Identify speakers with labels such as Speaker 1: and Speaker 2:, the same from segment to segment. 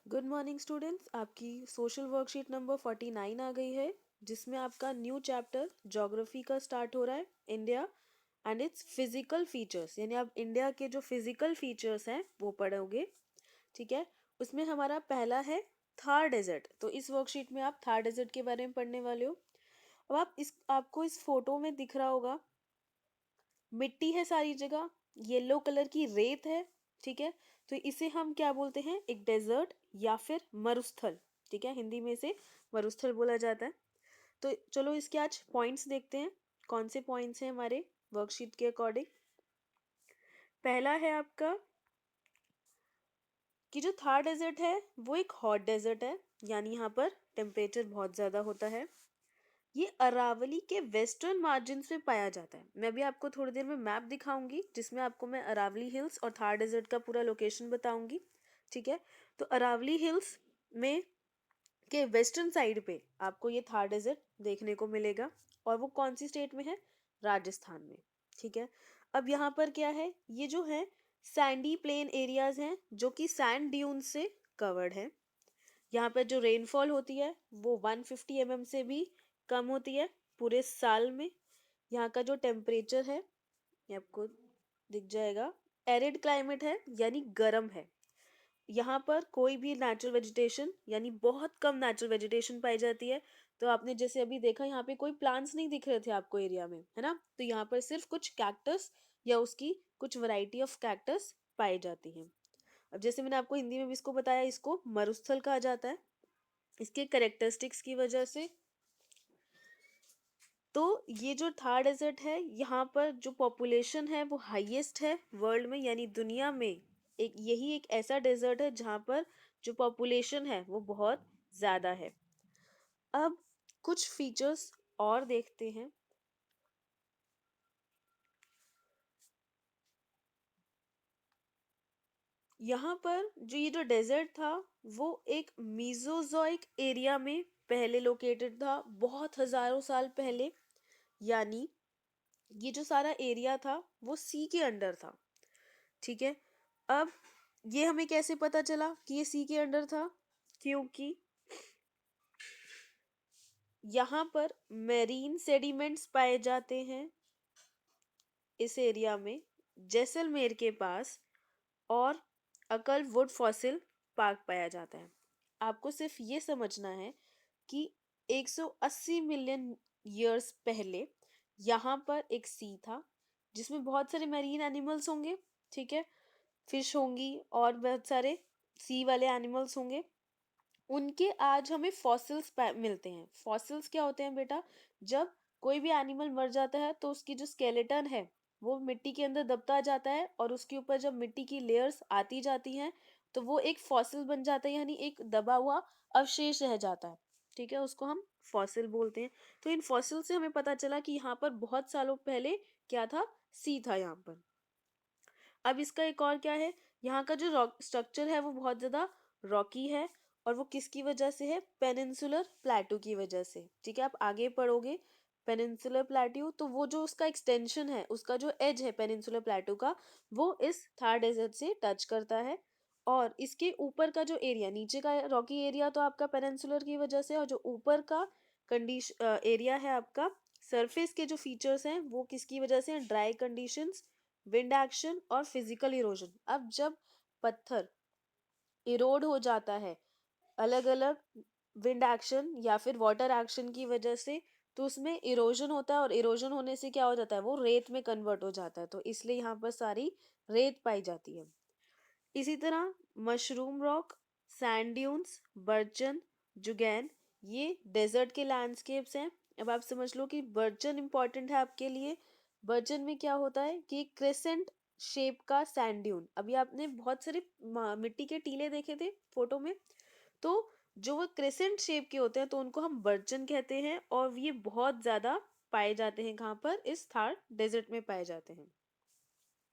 Speaker 1: Good morning students, आपकी social worksheet number 49 आ गई है, जिसमें आपका न्यू चैप्टर ज्योग्राफी का स्टार्ट हो रहा है, India and it's physical features. यानी आप इंडिया के जो फिजिकल फीचर्स हैं वो पढ़ोगे। ठीक है, उसमें हमारा पहला है थार डेजर्ट। तो इस वर्कशीट में आप थार डेजर्ट के बारे में पढ़ने वाले हो। अब आपको इस फोटो में दिख रहा होगा, मिट्टी है सारी जगह, येलो कलर की रेत है। ठीक है, तो इसे हम क्या बोलते हैं? एक डेजर्ट या फिर मरुस्थल। ठीक है, हिंदी में इसे मरुस्थल बोला जाता है। तो चलो इसके आज पॉइंट्स देखते हैं, कौन से पॉइंट्स हैं हमारे वर्कशीट के अकॉर्डिंग। पहला है आपका कि जो थार डेजर्ट है वो एक हॉट डेजर्ट है, यानी यहाँ पर टेम्परेचर बहुत ज़्यादा होता है। ये अरावली के वेस्टर्न मार्जिन में पाया जाता है। मैं भी आपको थोड़ी देर में मैप दिखाऊंगी, जिसमें आपको मैं अरावली हिल्स और थार डेजर्ट का पूरा लोकेशन बताऊंगी। ठीक है, तो अरावली हिल्स में के वेस्टर्न साइड पे आपको ये थार डेजर्ट देखने को मिलेगा, और वो कौन सी स्टेट में है? राजस्थान में। ठीक है, अब यहाँ पर क्या है, ये जो है सैंडी प्लेन एरियाज हैं जो कि सैंड ड्यून से कवर्ड है। यहाँ पर जो रेनफॉल होती है वो 150 mm से भी कम होती है पूरे साल में। यहाँ का जो टेम्परेचर है ये आपको दिख जाएगा, एरिड क्लाइमेट है यानी गर्म है। यहाँ पर कोई भी नेचुरल वेजिटेशन यानी बहुत कम नेचुरल वेजिटेशन पाई जाती है। तो आपने जैसे अभी देखा, यहाँ पे कोई प्लांट्स नहीं दिख रहे थे आपको एरिया में, है ना? तो यहाँ पर सिर्फ कुछ कैक्टस या उसकी कुछ वैरायटी ऑफ कैक्टस पाई जाती हैं। अब जैसे मैंने आपको हिंदी में भी इसको बताया, इसको मरुस्थल कहा जाता है इसके करेक्टरिस्टिक्स की वजह से। तो ये जो थार डेजर्ट है, यहाँ पर जो पॉपुलेशन है वो हाईएस्ट है वर्ल्ड में, यानी दुनिया में यही एक ऐसा डेजर्ट है जहाँ पर जो पॉपुलेशन है वो बहुत ज़्यादा है। अब कुछ फीचर्स और देखते हैं। यहाँ पर जो डेजर्ट था वो एक मीजोजोइक एरिया में पहले लोकेटेड था, बहुत हजारों साल पहले। यानी ये जो सारा एरिया था वो सी के अंडर था। ठीक है, अब ये हमें कैसे पता चला कि ये सी के अंडर था? क्योंकि यहाँ पर मेरीन सेडिमेंट्स पाए जाते हैं इस एरिया में, जैसलमेर के पास, और अकल वुड फॉसिल पार्क पाया जाता है। आपको सिर्फ ये समझना है कि 180 मिलियन ईयर्स पहले यहाँ पर एक सी था जिसमें बहुत सारे मैरीन एनिमल्स होंगे। ठीक है, फिश होंगी और बहुत सारे सी वाले एनिमल्स होंगे। उनके आज हमें फॉसिल्स मिलते हैं। फॉसिल्स क्या होते हैं बेटा? जब कोई भी एनिमल मर जाता है तो उसकी जो स्केलेटन है वो मिट्टी के अंदर दबता जाता है, और उसके ऊपर जब मिट्टी की लेयर्स आती जाती हैं तो वो एक फॉसिल बन जाता है, यानी एक दबा हुआ अवशेष रह जाता है। ठीक है, उसको हम फॉसिल बोलते हैं। तो इन फॉसिल से हमें पता चला कि यहाँ पर बहुत सालों पहले क्या था? सी था यहाँ पर। अब इसका एक और क्या है, यहाँ का जो रॉक स्ट्रक्चर है वो बहुत ज़्यादा रॉकी है, और वो किसकी वजह से है? पेनिनसुलर प्लेटू की वजह से। ठीक है, आप आगे पढ़ोगे पेनिनसुलर प्लेटू, तो वो जो उसका एक्सटेंशन है, उसका जो एज है पेनिनसुलर प्लेटू का, वो इस थार डेजर्ट से टच करता है। और इसके ऊपर का जो एरिया, नीचे का रॉकी एरिया तो आपका पेनिनसुलर की वजह से, और जो ऊपर का एरिया है आपका, सरफेस के जो फीचर्स हैं वो किसकी वजह से? ड्राई कंडीशंस, विंड एक्शन और फिजिकल इरोजन। अब जब पत्थर इरोड हो जाता है अलग अलग विंड एक्शन या फिर वाटर एक्शन की वजह से, तो उसमें इरोजन होता है, और इरोजन होने से क्या हो जाता है? वो रेत में कन्वर्ट हो जाता है। तो इसलिए यहाँ पर सारी रेत पाई जाती है। इसी तरह मशरूम रॉक, सैंड ड्यून्स, बर्चन, जुगैन, ये डेजर्ट के लैंडस्केप्स हैं। अब आप समझ लो कि बर्चन इंपॉर्टेंट है आपके लिए। बर्चन में क्या होता है कि क्रेसेंट शेप का सैंड ड्यून। अभी आपने बहुत सारे मिट्टी के टीले देखे थे फोटो में, तो जो वो क्रेसेंट शेप के होते हैं तो उनको हम बर्चन कहते हैं, और ये बहुत ज्यादा पाए जाते हैं। कहाँ पर? इस थार डेजर्ट में पाए जाते हैं।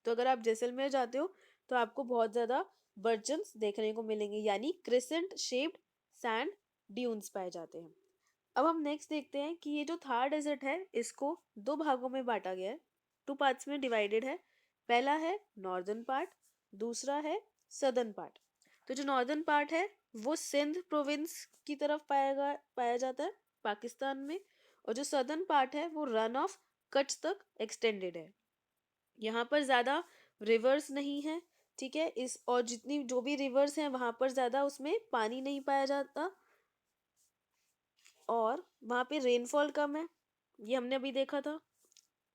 Speaker 1: तो अगर आप जैसलमेर जाते हो तो आपको बहुत ज्यादा बर्चन्स देखने को मिलेंगे, यानी क्रिसेंट शेप्ड सैंड ड्यून्स पाए जाते हैं। अब हम नेक्स्ट देखते हैं कि ये जो थार डेजर्ट है इसको दो भागों में बांटा गया है, टू पार्ट्स में डिवाइडेड है। पहला है नॉर्दर्न पार्ट, दूसरा है सदर्न पार्ट। तो जो नॉर्दर्न पार्ट है वो सिंध प्रोविंस की तरफ पाया जाता है पाकिस्तान में, और जो सदर्न पार्ट है वो रन ऑफ कच्छ तक एक्सटेंडेड है। यहाँ पर ज्यादा रिवर्स नहीं है, ठीक है, इस और जितनी जो भी रिवर्स हैं वहां पर ज्यादा उसमें पानी नहीं पाया जाता, और वहां पे रेनफॉल कम है, ये हमने अभी देखा था।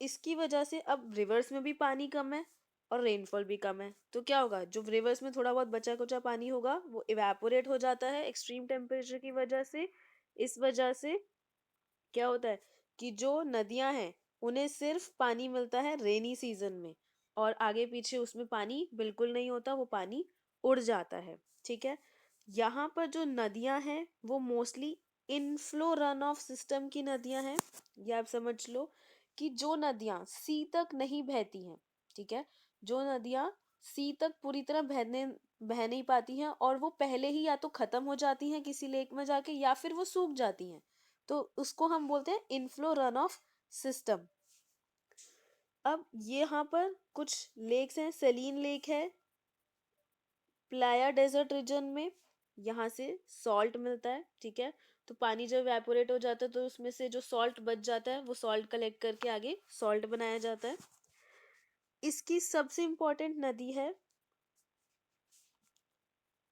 Speaker 1: इसकी वजह से अब रिवर्स में भी पानी कम है और रेनफॉल भी कम है, तो क्या होगा, जो रिवर्स में थोड़ा बहुत बचा कुचा पानी होगा वो इवेपोरेट हो जाता है एक्सट्रीम टेम्परेचर की वजह से। इस वजह से क्या होता है कि जो नदियां हैं उन्हें सिर्फ पानी मिलता है रेनी सीजन में, और आगे पीछे उसमें पानी बिल्कुल नहीं होता, वो पानी उड़ जाता है, ठीक है। यहाँ पर जो नदियां हैं वो mostly inflow run of system की नदियां हैं। ये आप समझ लो कि जो नदियां सी तक नहीं बहती हैं, ठीक है, जो नदियां सी तक पूरी तरह बह नहीं पाती हैं, और वो पहले ही या तो खत्म हो जाती हैं किसी लेक में जाके या फिर वो सूख जाती हैं, तो उसको हम बोलते हैं इनफ्लो रन ऑफ सिस्टम। अब ये यहाँ पर कुछ लेक्स हैं, सेलीन लेक है प्लाया डेजर्ट रीजन में, यहाँ से सॉल्ट मिलता है, ठीक है, तो पानी जब वेपोरेट हो जाता है तो उसमें से जो सॉल्ट बच जाता है वो सॉल्ट कलेक्ट करके आगे सॉल्ट बनाया जाता है। इसकी सबसे इम्पोर्टेंट नदी है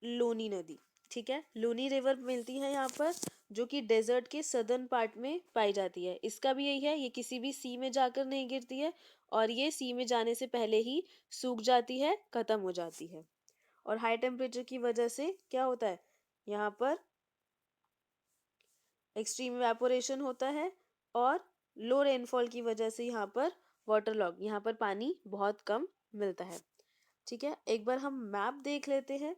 Speaker 1: लोनी नदी, ठीक है, लोनी रिवर मिलती है यहाँ पर, जो कि डेजर्ट के सदर्न पार्ट में पाई जाती है। इसका भी यही है, ये किसी भी सी में जाकर नहीं गिरती है, और ये सी में जाने से पहले ही सूख जाती है, खत्म हो जाती है। और हाई टेम्परेचर की वजह से क्या होता है, यहाँ पर एक्सट्रीम इवेपोरेशन होता है, और लो रेनफॉल की वजह से यहाँ पर वाटर लॉग, यहाँ पर पानी बहुत कम मिलता है, ठीक है। एक बार हम मैप देख लेते हैं।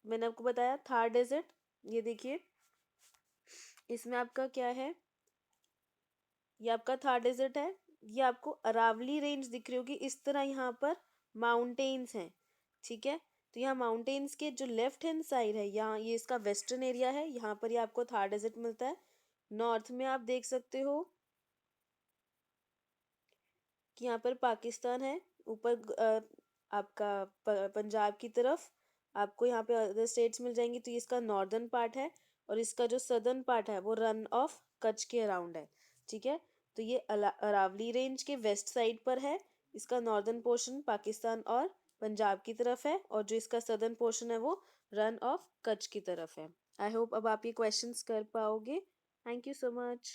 Speaker 1: मैंने आपको बताया थार डेजर्ट, ये देखिए, इसमें आपका क्या है, ये आपका थार डेजर्ट है, ये आपको अरावली रेंज दिख रही होगी इस तरह, यहाँ पर माउंटेन्स हैं, ठीक है, तो यहाँ माउंटेन्स के जो लेफ्ट हैंड साइड है, यहाँ ये इसका वेस्टर्न एरिया है, यहाँ पर ये आपको थार डेजर्ट मिलता है। नॉर्थ में आप देख सकते हो कि यहाँ पर पाकिस्तान है, ऊपर आपका पंजाब की तरफ आपको यहाँ पे अदर स्टेट्स मिल जाएंगी, तो ये इसका नॉर्दर्न पार्ट है, और इसका जो सदर्न पार्ट है वो रन ऑफ कच्छ के अराउंड है, ठीक है, तो ये अरावली रेंज के वेस्ट साइड पर है, इसका नॉर्दर्न पोर्शन पाकिस्तान और पंजाब की तरफ है, और जो इसका सदर्न पोर्शन है वो रन ऑफ कच्छ की तरफ है। आई होप अब आप ये क्वेश्चंस कर पाओगे। Thank you so much.